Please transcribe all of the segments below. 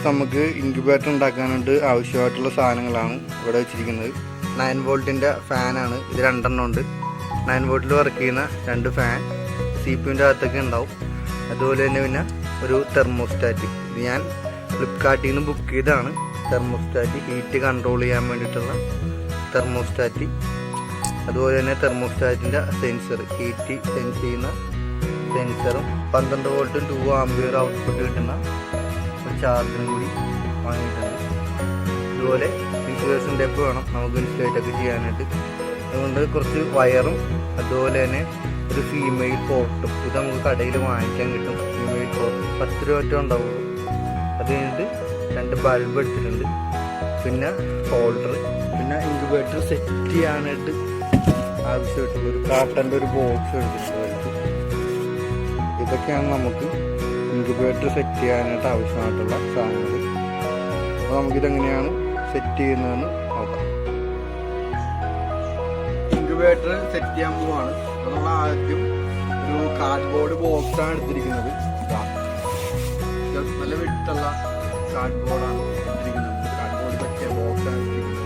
Friends, നമുക്ക് incubator ഉണ്ടാക്കാനായിട്ട് ആവശ്യമായിട്ടുള്ള സാധനങ്ങളാണ് ഇവിടെ വെച്ചിരിക്കുന്നത്. 9 വോൾട്ടിൻ്റെ ഫാനാണ് ഇത്. 2 എണ്ണം ഉണ്ട്. 9 വോൾട്ടിൽ വർക്ക് ചെയ്യുന്ന 2 ഫാൻ CPU-ൻ്റെ അകത്തൊക്കെ ഉണ്ടാവും. അതുപോലെ തന്നെ പിന്നെ ഒരു തെർമോസ്റ്റാറ്റ്. ഇത് ഞാൻ ഫ്ലിപ്കാർട്ടിൽ നിന്ന് ബുക്ക് ചെയ്താണ്. തെർമോസ്റ്റാറ്റ് ഹീറ്റ് കൺട്രോൾ ചെയ്യാൻ വേണ്ടിയിട്ടുള്ള തെർമോസ്റ്റാറ്റ്. അതുപോലെ തന്നെ തെർമോസ്റ്റാറ്റിൻ്റെ സെൻസർ, ഹീറ്റ് സെൻസ് ചെയ്യുന്ന സെൻസറും 12 വോൾട്ടും 2 ആംപിയർ ഔട്ട്പുട്ട് കിട്ടുന്ന ഒരു ചാർജറും കൂടി വാങ്ങിയിട്ടുണ്ട്. ഇതുപോലെ ഇൻസുലേഷൻ ടേപ്പ് വേണം നമുക്ക് ഇൻസുലേറ്റൊക്കെ ചെയ്യാനായിട്ട്. അതുകൊണ്ട് കുറച്ച് വയറും അതുപോലെ തന്നെ ഒരു ഫീമെയിൽ പോർട്ടും. ഇത് നമുക്ക് കടയിൽ വാങ്ങിക്കാൻ കിട്ടും. ഫീമെയിൽ പോർട്ട് 10 രൂപ ഉണ്ടാവുള്ളൂ. അത് കഴിഞ്ഞിട്ട് 2 ബൾബ് എടുത്തിട്ടുണ്ട്. പിന്നെ ഹോൾഡർ, പിന്നെ ഇൻക്യുബേറ്റർ സെറ്റ് ചെയ്യാനായിട്ട് ആവശ്യമായിട്ടുള്ള ഒരു കാട്ടൻ്റെ ഒരു ബോക്സ് എടുത്തിട്ടുണ്ട്. ഇതൊക്കെയാണ് നമുക്ക് ഇൻക്യുബേറ്റർ സെറ്റ് ചെയ്യാനായിട്ട് ആവശ്യമായിട്ടുള്ള സാധനങ്ങൾ. അപ്പോൾ നമുക്കിതെങ്ങനെയാണ് സെറ്റ് ചെയ്യുന്നതെന്ന് നോക്കാം. ഇൻക്യുബേറ്റർ സെറ്റ് ചെയ്യാൻ പോവാണ്. അപ്പോൾ നമ്മൾ ആദ്യം ഒരു കാർഡ്ബോർഡ് ബോക്സാണ് എടുത്തിരിക്കുന്നത്. നല്ല വിട്ടുള്ള കാർഡ്ബോർഡാണ് എടുത്തിരിക്കുന്നത്. കാർഡ്ബോർഡ് പറ്റിയ ബോക്സാണ് എടുത്തിരിക്കുന്നത്.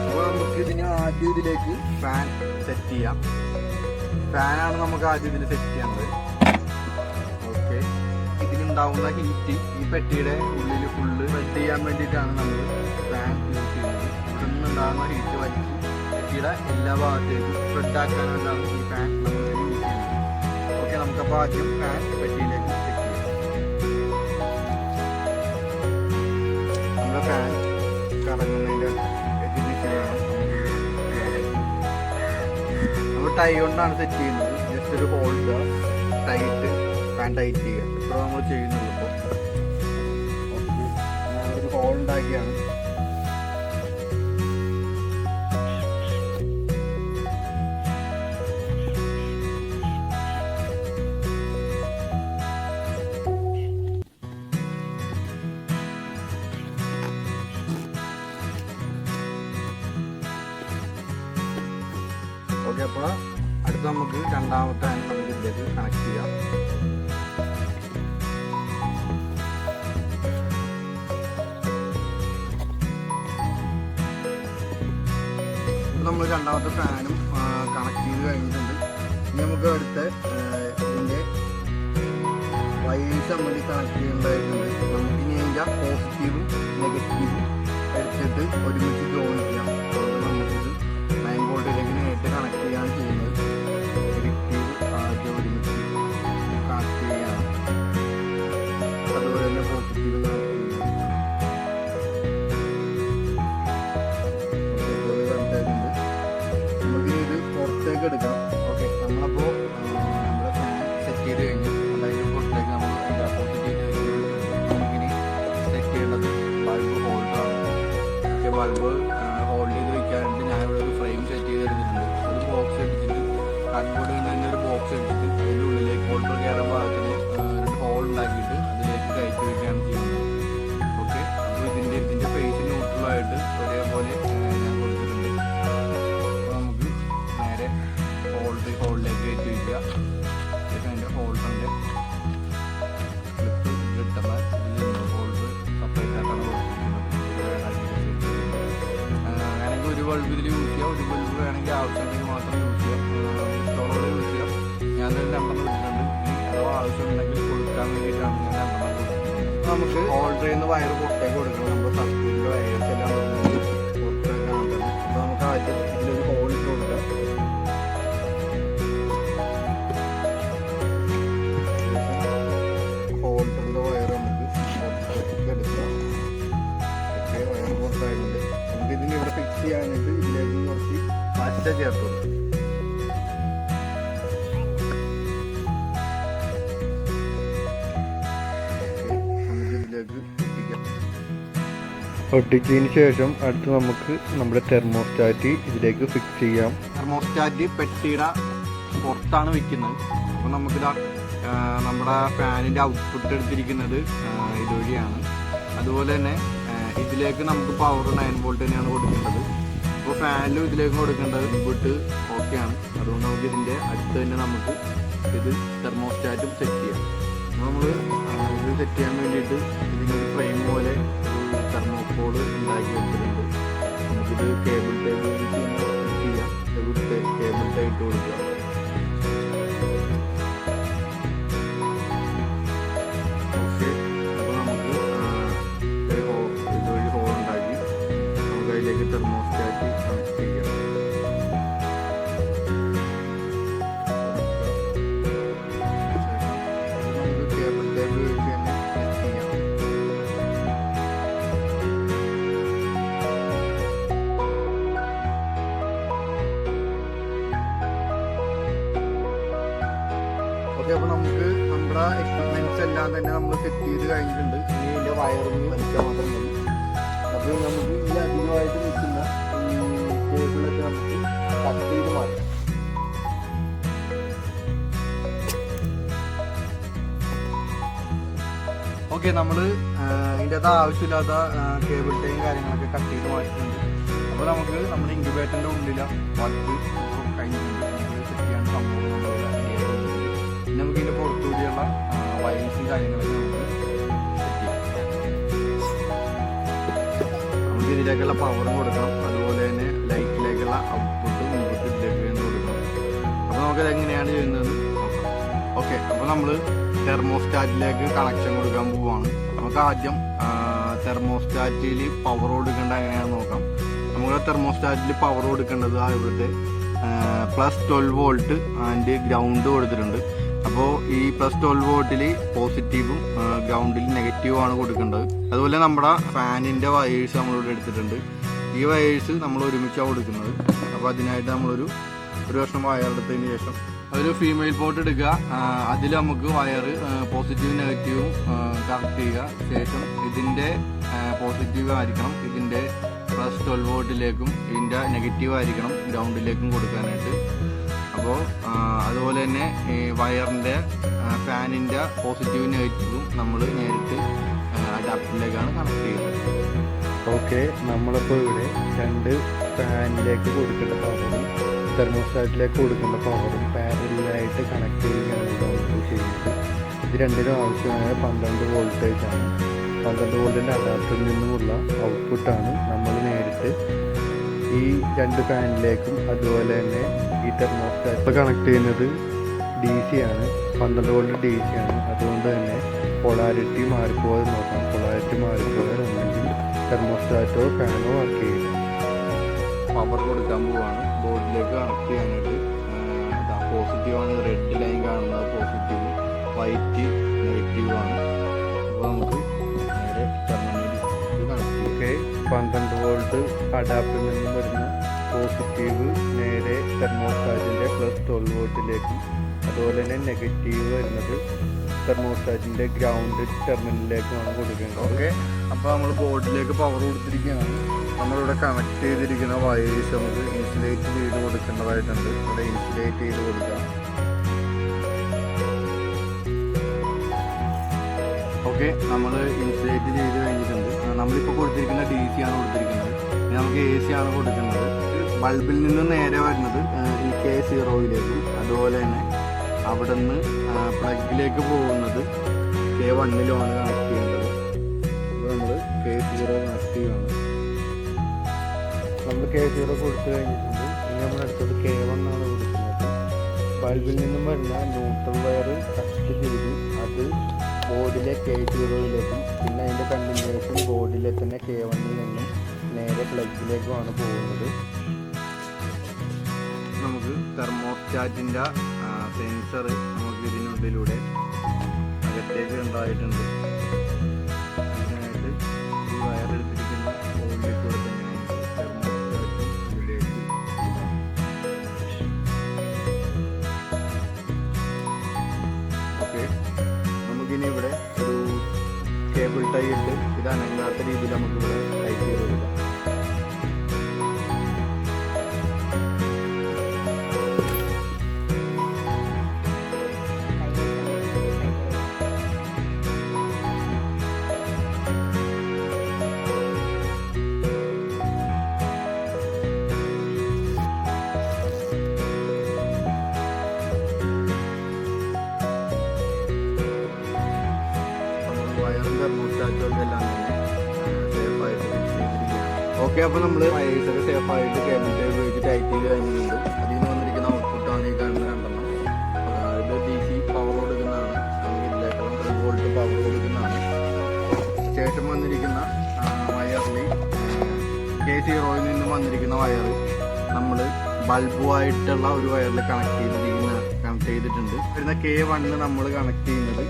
അപ്പോൾ നമുക്ക് ഇതിന് ആദ്യം ഇതിലേക്ക് ഫാൻ സെറ്റ് ചെയ്യാം. ഫാനാണ് നമുക്ക് ആദ്യം ഇതിൽ സെറ്റ് ചെയ്യേണ്ടത്. ഓക്കെ, ഇതിലുണ്ടാവുന്ന ഹീറ്റ് ഈ പെട്ടിയുടെ ഉള്ളിൽ ഫുള്ള് വെറ്റ് ചെയ്യാൻ വേണ്ടിയിട്ടാണ് നമ്മൾ ഫാൻ യൂസ് ചെയ്യുന്നത്. ഇവിടെ നിന്നുണ്ടാകുന്ന ഹീറ്റ് വലിച്ച് പെട്ടിയുടെ എല്ലാ ഭാഗത്തേക്കും സ്പ്രെഡ് ആക്കാനായിട്ടാണ് ഈ ഫാൻ നമ്മൾ യൂസ് ചെയ്യുന്നത്. ഓക്കെ, നമുക്കപ്പോൾ ആദ്യം ഫാൻ പെട്ടിയിലേക്ക് സെറ്റ് ചെയ്യാം. നമ്മുടെ ഫാൻ കറങ്ങുന്നതിൻ്റെ നമ്മൾ ടൈ കൊണ്ടാണ് സെറ്റ് ചെയ്യുന്നത്. ജസ്റ്റ് ഒരു ഹോൾഡ് ടൈറ്റ്, ഫാൻ ടൈറ്റ് ചെയ്യുക. ഇപ്പോൾ നമ്മൾ ചെയ്യുന്നുള്ളൂ. ഇപ്പോൾ ഓക്കെ, ഒരു ഹോൾ ഉണ്ടാക്കിയാണ്. ഓക്കെ, അപ്പോൾ അടുത്ത് നമുക്ക് രണ്ടാമത്തെ ഫാൻ നമുക്ക് ഇതിലേക്ക് കണക്ട് ചെയ്യാം. നമ്മൾ രണ്ടാമത്തെ ഫാനും കണക്ട് ചെയ്ത് കഴിഞ്ഞിട്ടുണ്ട്. ഇനി നമുക്ക് അടുത്ത് ഇതിൻ്റെ വയേഴ്സ് വേണ്ടി കണക്ട് ചെയ്യേണ്ടതായിട്ടുണ്ട്. നമുക്കിനി അതിൻ്റെ പോസിറ്റീവും നെഗറ്റീവും എടുത്തിട്ട് ഒരുമിച്ച് ജോയിൻ ചെയ്യാം. അതുകൊണ്ട് നമുക്കിത് 9 വോൾട്ടിലേക്ക് നേരിട്ട് കണക്ട് ചെയ്യാണ് ചെയ്യുന്നത്. നെഗറ്റീവ് ആദ്യം ഒരുമിച്ച് കണക്ട് ചെയ്യാണ്. അതുപോലെ തന്നെ പോസിറ്റീവ് കണക്ട് ചെയ്യണം. എടുക്കാം. ഓക്കെ, നമ്മളപ്പോൾ നമ്മുടെ ഫാൻ സെറ്റ് ചെയ്ത് കഴിഞ്ഞു. അതിൻ്റെ പുറത്തേക്ക് നമ്മൾ അതിൻ്റെ അപ്പോസിറ്റ് ചെയ്ത് നമുക്കിനി സെറ്റ് ചെയ്യേണ്ടത് ബൾബ് ഹോൾഡറാണ്. ഓക്കെ, ബൾബ് ഹോൾഡ് ചെയ്ത് വയ്ക്കാനായിട്ട് ഞാനിവിടെ ഒരു ഫ്രെയിം സെറ്റ് ചെയ്ത് എടുത്തിട്ടുണ്ട്. ഒരു ബോക്സ് എടുത്തിട്ട് കാർഡ്ബോർഡിൽ നിന്ന് തന്നെ ഒരു ബോക്സ് എടുത്തിട്ട് അതിൻ്റെ ഉള്ളിലേക്ക് ഹോൾഡർ കയറാൻ ഭാഗത്തിന് 2 ഹോൾ ഉണ്ടാക്കിയിട്ട് അതിലേക്ക് കയറ്റി വയ്ക്കുകയാണ് ചെയ്യുന്നത്. ഓക്കെ, അപ്പോൾ ഇതിൻ്റെ ഫേസ് ന്യൂട്രലായിട്ട് ഒരേപോലെ ഞാൻ കൊടുത്തിട്ടുണ്ട്. അപ്പോൾ നമുക്ക് നേരെ ഹോളിലേക്ക് കയറ്റി വയ്ക്കുക. അതിൻ്റെ ഹോൾഡറിൻ്റെ ക്ലിപ്പ് കിട്ടുന്ന ഇതിൽ ഹോൾഡർ സെപ്പറേറ്റ് ആയിട്ടാണ് കൊടുത്തിരിക്കുന്നത്. വേണമെങ്കിൽ ഒരു ബൾബ് ഇതിൽ യൂസ് ചെയ്യാം. ഒരു ബൾബ് വേണമെങ്കിൽ ആവശ്യമുണ്ടെങ്കിൽ മാത്രം യൂസ് ചെയ്യാം. ഇഷ്ടമുള്ളത് യൂസ് ചെയ്യാം. ഞാനൊരു 2 കൊടുത്തിട്ടുണ്ട്. അഥവാ ആവശ്യമുണ്ടെങ്കിൽ കൊടുക്കാൻ വേണ്ടിയിട്ടാണ് ഞാൻ 2 കൊടുത്തിട്ടുണ്ട്. നമുക്ക് ഹോൾഡറിൽ നിന്ന് വയർ പുറത്തേക്ക് കൊടുക്കണം. നമ്മുടെ സർക്യൂട്ടിൻ്റെ വയേഴ്സ് എല്ലാം പുറത്തേക്ക് കാണുന്നത്. അപ്പോൾ നമുക്ക് ആദ്യം ഇതിലൊരു ഹോൾ ഇട്ട് കൊടുക്കാം. ഹോൾഡറിൻ്റെ വയർ നമുക്ക് പുറത്തേക്ക് എടുക്കാം. ഓക്കെ, വയർ പുറത്തായിട്ടുണ്ട്. നമുക്ക് ഇതിന് ഇവിടെ ഫിക്സ് ചെയ്യാനായിട്ട് ഇതിലേക്ക് കുറച്ച് പച്ച ചേർത്ത് കൊടുക്കും. ഒട്ടിച്ചതിന് ശേഷം അടുത്ത് നമുക്ക് നമ്മുടെ തെർമോസ്റ്റാറ്റ് ഇതിലേക്ക് ഫിക്സ് ചെയ്യാം. തെർമോസ്റ്റാറ്റ് പെട്ടിയുടെ പുറത്താണ് വയ്ക്കുന്നത്. അപ്പോൾ നമുക്കിതാ നമ്മുടെ ഫാനിൻ്റെ ഔട്ട്പുട്ട് എടുത്തിരിക്കുന്നത് ഇതുവഴിയാണ്. അതുപോലെ തന്നെ ഇതിലേക്ക് നമുക്ക് പവർ 9 വോൾട്ട് തന്നെയാണ് കൊടുക്കേണ്ടത്. അപ്പോൾ ഫാനിലും ഇതിലേക്ക് കൊടുക്കേണ്ടത് ഇൻപുട്ട് ഓക്കെയാണ്. അതുകൊണ്ട് നമുക്ക് ഇതിൻ്റെ അടുത്ത് തന്നെ നമുക്ക് ഇത് തെർമോസ്റ്റാറ്റും സെറ്റ് ചെയ്യാം. നമ്മൾ ഇത് സെറ്റ് ചെയ്യാൻ വേണ്ടിയിട്ട് ഇതിനൊരു ഫ്രെയിം പോലെ ഒരു തെർമോക്കോൾ ഉണ്ടാക്കി വെച്ചിട്ടുണ്ട്. നമുക്കിത് കേബിൾ ടൈ ചെയ്യാം. കേബിൾ ടൈ ഇട്ട് കൊടുക്കുക. ഓക്കെ, അപ്പോൾ നമുക്ക് ഇതൊരു ഹോൾ ഉണ്ടാക്കി നമുക്ക് അതിലേക്ക് തെർമോസ്റ്റാറ്റ് കണക്ട് ചെയ്യാം. ഓക്കെ, അപ്പോൾ നമുക്ക് നമ്മുടെ എക്യുപ്മെന്റ്സ് എല്ലാം തന്നെ നമ്മൾ സെറ്റ് ചെയ്ത് കഴിഞ്ഞിട്ടുണ്ട്. ഇനി ഇതിൻ്റെ വയറിങ് വലിക്കാൻ മാത്രം മതി. അപ്പോൾ നമുക്ക് ഈ അധികമായിട്ട് നിൽക്കുന്ന ഈ കേബിളൊക്കെ നമുക്ക് കട്ട് ചെയ്ത് മാറ്റാം. ഓക്കെ, നമ്മൾ ഇതിൻ്റെ അത് ആവശ്യമില്ലാത്ത കേബിൾ ടൈം കാര്യങ്ങളൊക്കെ കട്ട് ചെയ്ത് മാറ്റിയിട്ടുണ്ട്. അപ്പോൾ നമുക്ക് നമ്മുടെ ഇൻക്യുബേറ്ററിൻ്റെ ഉള്ളിലെ വർക്ക് കഴിഞ്ഞിട്ടുണ്ട്. നമുക്ക് സെറ്റ് ചെയ്യാൻ സംഭവം നമുക്ക് ഇതിൻ്റെ പുറത്തുകൂടിയുള്ള വയർസും കാര്യങ്ങളൊക്കെ നമുക്ക് നമുക്ക് ഇതിലേക്കുള്ള പവറും കൊടുക്കണം. അതുപോലെ തന്നെ ലൈറ്റിലേക്കുള്ള ഔട്ട്പുട്ടും ഇൻപുട്ടും ഇതിലേക്ക് കൊടുക്കണം. അപ്പോൾ നമുക്കത് എങ്ങനെയാണ് ചെയ്യുന്നത് നോക്കാം. ഓക്കെ, അപ്പോൾ നമ്മൾ തെർമോസ്റ്റാറ്റിലേക്ക് കണക്ഷൻ കൊടുക്കാൻ പോവുകയാണ്. നമുക്ക് ആദ്യം തെർമോസ്റ്റാറ്റിൽ പവർ കൊടുക്കേണ്ട എങ്ങനെയാണെന്ന് നോക്കാം. നമുക്ക് തെർമോസ്റ്റാറ്റിൽ പവർ കൊടുക്കേണ്ടത് ഇവിടുത്തെ +12 വോൾട്ട് ആൻഡ് ഗ്രൗണ്ട് കൊടുത്തിട്ടുണ്ട്. അപ്പോൾ ഈ +12 വോൾട്ടിൽ പോസിറ്റീവും ഗ്രൗണ്ടിൽ നെഗറ്റീവുമാണ് കൊടുക്കേണ്ടത്. അതുപോലെ നമ്മുടെ ഫാനിൻ്റെ വയേഴ്സ് നമ്മളിവിടെ എടുത്തിട്ടുണ്ട്. ഈ വയേഴ്സ് നമ്മൾ ഒരുമിച്ചാണ് കൊടുക്കുന്നത്. അപ്പോൾ അതിനായിട്ട് നമ്മളൊരു കഷ്ണം വയർ എടുത്തതിന് ശേഷം ഒരു ഫീമെയിൽ പോർട്ട് എടുക്കുക. അതിൽ നമുക്ക് വയർ പോസിറ്റീവും നെഗറ്റീവും കണക്ട് ചെയ്യുക. ശേഷം ഇതിൻ്റെ പോസിറ്റീവ് ആയിരിക്കണം ഇതിൻ്റെ +12 വോൾട്ടിലേക്കും ഇതിൻ്റെ നെഗറ്റീവ് ആയിരിക്കണം ഗ്രൗണ്ടിലേക്കും കൊടുക്കാനായിട്ട്. അപ്പോൾ അതുപോലെ തന്നെ ഈ വയറിൻ്റെ ഫാനിൻ്റെ പോസിറ്റീവും നെഗറ്റീവും നമ്മൾ നേരിട്ട് അഡാപ്റ്ററിലേക്കാണ് കണക്ട് ചെയ്യുന്നത്. ഓക്കെ, നമ്മളിപ്പോൾ ഇവിടെ 2 ഫാനിലേക്ക് കൊടുക്കേണ്ട പവറും തെർമോസ്റ്റാറ്റിലേക്ക് കൊടുക്കേണ്ട പവറും പാരലായിട്ട് കണക്ട് ചെയ്യുകയാണ് നമ്മൾ ചെയ്യുന്നത്. ഇത് രണ്ടിനും ആവശ്യമായ 12 വോൾട്ടേജാണ്. 12 വോൾട്ടിൻ്റെ അഡാപ്റ്ററിൽ നിന്നുമുള്ള ഔട്ട്പുട്ടാണ് നമ്മൾ നേരിട്ട് ഈ 2 ഫാനിലേക്കും അതുപോലെ തന്നെ ഈ തെർമോസ്റ്റാറ്റ് കണക്ട് ചെയ്യുന്നത് DC ആണ്. 12 വോൾട്ട് DC ആണ്. അതുകൊണ്ട് തന്നെ പൊളാരിറ്റി മാറിപ്പോകാതെ നോക്കാം. പൊളാരിറ്റി മാറിപ്പോയാൽ ഒന്നെങ്കിൽ തെർമോസ്റ്റാറ്റോ ഫാനോ വർക്ക് ചെയ്യില്ല. പവർ കൊടുക്കാൻ പോവുകയാണ് ബോർഡിലേക്ക് കണക്ട് ചെയ്യാനായിട്ട്. പോസിറ്റീവാണ്, റെഡ് ലൈൻ കാണുന്നത് പോസിറ്റീവ്, വൈറ്റ് നെഗറ്റീവ് ആണ്. അപ്പോൾ നമുക്ക് നേരെ ടെർമിനലിൽ കണക്ട് ചെയ്യാം. 12 വോൾട്ട് അഡാപ്റ്ററിൽ നിന്നും വരുന്ന പോസിറ്റീവ് നേരെ തെർമോസ്റ്റാറ്റിൻ്റെ +12 വോൾട്ടിലേക്കും അതുപോലെ തന്നെ നെഗറ്റീവ് വരുന്നത് തെർമോസ്റ്റാറ്റിൻ്റെ ഗ്രൗണ്ട് ടെർമിനലിലേക്കുമാണ് കൊടുക്കേണ്ടത്. ഓക്കെ, അപ്പോൾ നമ്മൾ ബോർഡിലേക്ക് പവർ കൊടുത്തിരിക്കുകയാണ്. നമ്മളിവിടെ കണക്ട് ചെയ്തിരിക്കുന്ന വയേഴ്സ് നമുക്ക് ഇൻസുലേറ്റ് ചെയ്ത് കൊടുക്കേണ്ടതായിട്ടുണ്ട്. ഇവിടെ ഇൻസുലേറ്റ് ചെയ്ത് കൊടുക്കാം. ഓക്കെ, നമ്മൾ ഇൻസുലേറ്റ് ചെയ്ത് കഴിഞ്ഞിട്ടുണ്ട്. നമ്മളിപ്പോൾ കൊടുത്തിരിക്കുന്ന DC ആണ് കൊടുത്തിരിക്കുന്നത്. നമുക്ക് AC ആണ് കൊടുക്കുന്നത്. ബൾബിൽ നിന്ന് നേരെ വരുന്നത് ഈ K0യിലേക്കും അതുപോലെ തന്നെ അവിടെ നിന്ന് പ്ലഗിലേക്ക് പോകുന്നത് K1ലുമാണ് കണക്ട് ചെയ്യേണ്ടത്. അപ്പോൾ നമ്മൾ K0 കണക്ട് ചെയ്യുകയാണ്. നമ്മൾ K0 കൊടുത്തു കഴിഞ്ഞിട്ടുണ്ട്. ഇനി നമ്മളടുത്തത് K1 ആണ് കൊടുക്കുന്നത്. ബൾബിൽ നിന്നും വരുന്ന ന്യൂട്രൽ വയർ കട്ട് ചെയ്ത് അത് ബോർഡിലെ K0യിലേക്കും പിന്നെ അതിൻ്റെ കണ്ടിന്യൂവേഷൻ ബോർഡിലെ തന്നെ K1ൽ നിന്നും നേരെ പ്ലഗിലേക്കുമാണ് പോകുന്നത്. നമുക്ക് തെർമോസ്റ്റാറ്റിൻ്റെ സെൻസർ നമുക്ക് ഇതിനുള്ളിലൂടെ അകത്തേക്ക് ഉണ്ടായിട്ടുണ്ട്. അതിനായിട്ട് ഈ വയറെടുത്തിരിക്കുന്ന ബോർഡിലേക്കൂടെ തന്നെ തെർമോസ്റ്റാറ്റ് ഇതിലേക്ക് ഓക്കെ. നമുക്കിനി ഇവിടെ ഒരു കേബിൾ ടൈ ഇട്ട് ഇത് അനങ്ങാത്ത രീതിയിൽ നമുക്കിവിടെ ടൈറ്റ് ചെയ്ത് കൊടുക്കാം. ഓക്കെ, അപ്പോൾ നമ്മൾ വയേഴ്സൊക്കെ സേഫായിട്ട് കേബിൾ ടൈ ഉപയോഗിച്ച് ടൈറ്റ് ചെയ്ത് കഴിഞ്ഞിട്ടുണ്ട്. അതിൽ നിന്ന് വന്നിരിക്കുന്ന ഔട്ട്പുട്ടാണ് ഈ കാണുന്ന രണ്ടെണ്ണം. ഇത് DC പവർ കൊടുക്കുന്നതാണ്, നമുക്ക് ഇതിലേക്കുള്ള 3 വോൾട്ട് പവർ കൊടുക്കുന്നതാണ്. ശേഷം വന്നിരിക്കുന്ന വയറിൽ K0യിൽ നിന്ന് വന്നിരിക്കുന്ന വയർ നമ്മൾ ബൾബുമായിട്ടുള്ള ഒരു വയറിൽ കണക്ട് ചെയ്തിട്ടുണ്ട്. വരുന്ന K1 നമ്മൾ കണക്ട് ചെയ്യുന്നത്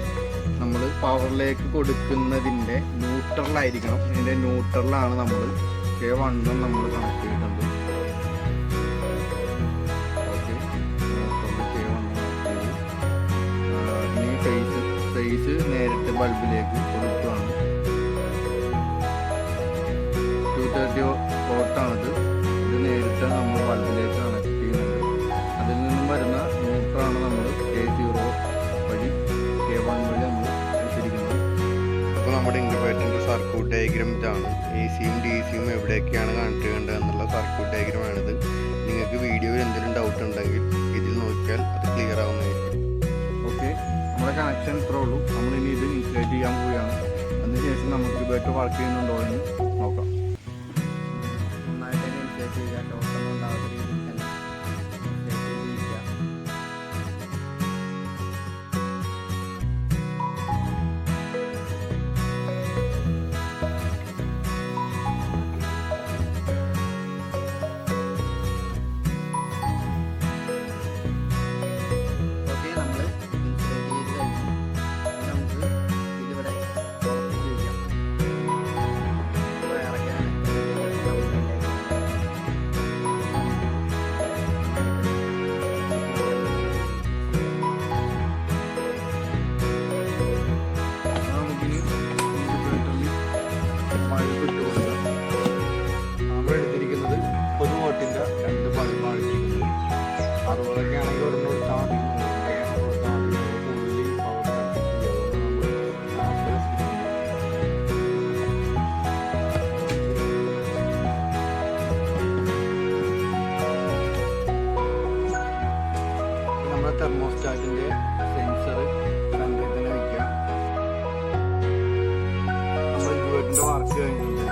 നമ്മൾ പവറിലേക്ക് കൊടുക്കുന്നതിൻ്റെ ന്യൂട്രലായിരിക്കണം. ഇതിൻ്റെ ന്യൂട്രലാണ് നമ്മൾ K1 നമ്മൾ കണക്ട് ചെയ്തിട്ടുണ്ട്. ഓക്കെ, K1 ഇനി ഫേസ് നേരിട്ട് ബൾബിലേക്ക് കൊടുക്കുകയാണ്. 230 വോൾട്ടാണിത്. ഇത് നേരിട്ട് നമ്മൾ ബൾബിലേക്ക് കണക്ട് ചെയ്യുന്നുണ്ട്. അതിൽ നിന്നും വരുന്ന ന്യൂട്രലാണ് നമ്മൾ K0 വഴി K1 വഴി നമ്മൾ വെച്ചിരിക്കുന്നത്. അപ്പോൾ നമ്മുടെ ഇൻക്യുബേറ്ററിൻ്റെ സർക്യൂട്ട് ഡയഗ്രാം ഇതാണ്. AC-യും DC-യും എവിടെയൊക്കെയാണ് കണക്ട് ചെയ്യേണ്ടത് എന്നുള്ള സർക്യൂട്ട് ഡയഗ്രാമാണിത്. നിങ്ങൾക്ക് വീഡിയോയിൽ എന്തെങ്കിലും ഡൗട്ട് ഉണ്ടെങ്കിൽ ഇതിൽ നോക്കിയാൽ അത് ക്ലിയർ ആവുന്നതായിരിക്കും. ഓക്കെ, നമ്മുടെ കണക്ഷൻ ഇത്രേ ഉള്ളൂ. നമ്മളിനി ഇത് ഇൻസ്റ്റലേറ്റ് ചെയ്യാൻ പോവുകയാണ്. അതിനുശേഷം നമുക്ക് ഇൻക്യുബേറ്റർ വർക്ക് ചെയ്യുന്നുണ്ടോ എന്ന് നോക്കാം. നന്നായിട്ട് ഇൻസ്റ്റലേറ്റ് ചെയ്യുക, ഷോർട്ടൊന്നും ഉണ്ടാവാത്ത രീതിയിൽ തന്നെ ഇൻസ്റ്റലേറ്റ് ചെയ്യുക. തെർമോസ്റ്റാറ്റിൻ്റെ സെൻസർ സെൻറ്ററിൽ തന്നെ വയ്ക്കുക. നമ്മൾ ഇൻക്യുബേറ്ററിൻ്റെ വർക്ക് കഴിഞ്ഞിട്ടുണ്ട്.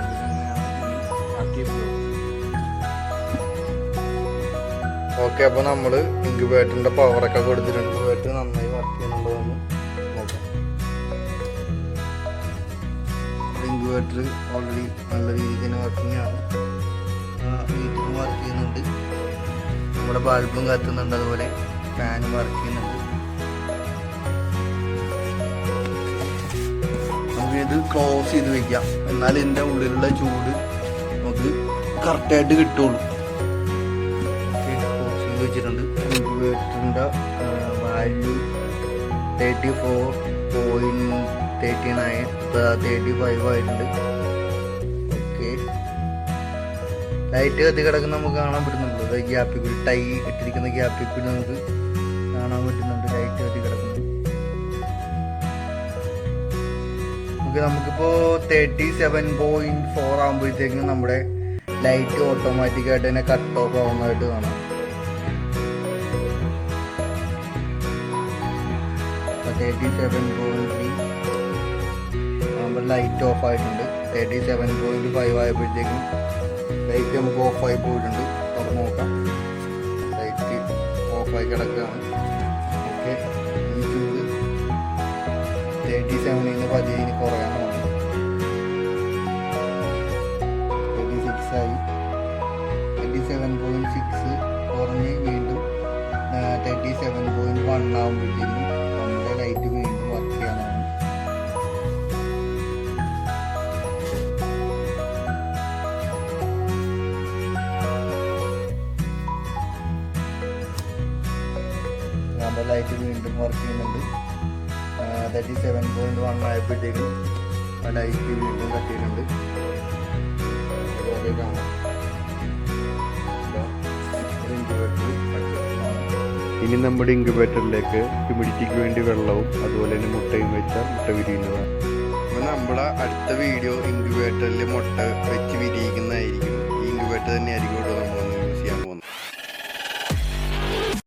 ഓക്കെ, അപ്പോൾ നമ്മൾ ഇൻക്യുബേറ്ററിൻ്റെ പവറൊക്കെ കൊടുത്തിട്ടുണ്ട്. ഇൻക്യുബേറ്റർ നന്നായി വർക്ക് ചെയ്യുന്നുണ്ടോ എന്ന് നോക്കാം. ഇൻക്യുബേറ്റർ ഓൾറെഡി നല്ല രീതിയിൽ തന്നെ വർക്കിംഗ് ആണ്. മീറ്ററും വർക്ക് ചെയ്യുന്നുണ്ട്, നമ്മുടെ ബൾബും കത്തുന്നുണ്ട്, അതുപോലെ ഫാനും വർക്ക് ചെയ്യുന്നുണ്ട്. നമുക്കിത് ക്ലോസ് ചെയ്ത് വെക്കാം, എന്നാൽ ഇതിൻ്റെ ഉള്ളിലുള്ള ചൂട് നമുക്ക് കറക്റ്റായിട്ട് കിട്ടുള്ളൂ. ക്ലോസ് ചെയ്ത് വെച്ചിട്ടുണ്ട്. ഇൻക്യുബേറ്ററിൻ്റെ വാല്യൂ 34.39 35 ആയിട്ടുണ്ട്. ഓക്കെ, ലൈറ്റ് കത്തി കിടക്കുന്ന നമുക്ക് കാണാൻ പറ്റുന്നുണ്ട്. ഗ്യാപ്പിൽ കൂടി ടൈ ഇട്ടിരിക്കുന്ന ഗ്യാപ്പിൽ കൂടി നമുക്ക് കാണാൻ പറ്റുന്നുണ്ട് ലൈറ്റ് കത്തി കിടക്കുന്നത്. നമുക്കിപ്പോൾ 37.4 ആകുമ്പോഴത്തേക്കും നമ്മുടെ ലൈറ്റ് ഓട്ടോമാറ്റിക്കായിട്ട് തന്നെ കട്ട് ഓഫ് ആവുന്നതായിട്ട് കാണാം. 37.3 ആകുമ്പോൾ ലൈറ്റ് ഓഫ് ആയിട്ടുണ്ട്. 37.5 ആയപ്പോഴത്തേക്കും ലൈറ്റ് നമുക്ക് ഓഫായി പോയിട്ടുണ്ട്. തുറന്ന് നോക്കാം, ലൈറ്റ് ഓഫായി കിടക്കുകയാണ്. ഓക്കെ, ഈ ചൂട് 37 പതിയെ കുറയാൻ വേണം. 36 ആയി. 37.6 കുറഞ്ഞ് വീണ്ടും 37.1 ആകുമ്പോഴത്തേക്കും നമ്മുടെ ലൈറ്റ് വീണ്ടും വർക്ക് ചെയ്യാനാണ്. ലൈറ്റ് വീണ്ടും വർക്ക് ചെയ്യുന്നുണ്ട്. 37.1 ആയപ്പോഴത്തേക്കും ലൈറ്റ് വീണ്ടും കത്തിയിട്ടുണ്ട്. അതുപോലെ കാണാം. ഇനി നമ്മുടെ ഇൻക്യുബേറ്ററിലേക്ക് ഹ്യൂമിഡിറ്റിക്ക് വേണ്ടി വെള്ളവും അതുപോലെ തന്നെ മുട്ടയും വെച്ചാൽ മുട്ട വിരിയുന്നതാണ്. അപ്പോൾ നമ്മുടെ അടുത്ത വീഡിയോ ഇൻക്യുബേറ്ററിൽ മുട്ട വെച്ച് വിരിയിക്കുന്നതായിരിക്കും. ഈ ഇൻക്യുബേറ്റർ തന്നെയായിരിക്കും കേട്ടോ.